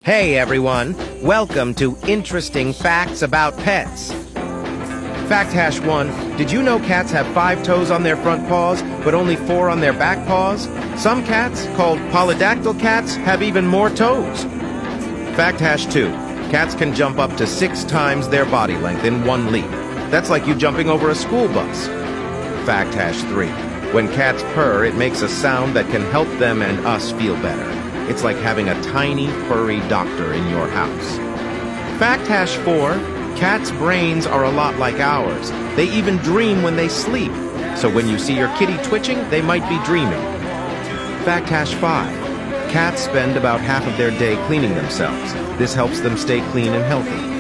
Hey everyone, welcome to Interesting Facts About Pets. Fact hash 1, did you know cats have 5 toes on their front paws, but only 4 on their back paws? Some cats, called polydactyl cats, have even more toes. Fact hash 2, cats can jump up to 6 times their body length in one leap. That's like you jumping over a school bus. Fact hash 3, when cats purr, it makes a sound that can help them and us feel better. It's like having a tiny, furry doctor in your house. Fact hash 4, cats' brains are a lot like ours. They even dream when they sleep. So when you see your kitty twitching, they might be dreaming. Fact hash 5, cats spend about half of their day cleaning themselves. This helps them stay clean and healthy.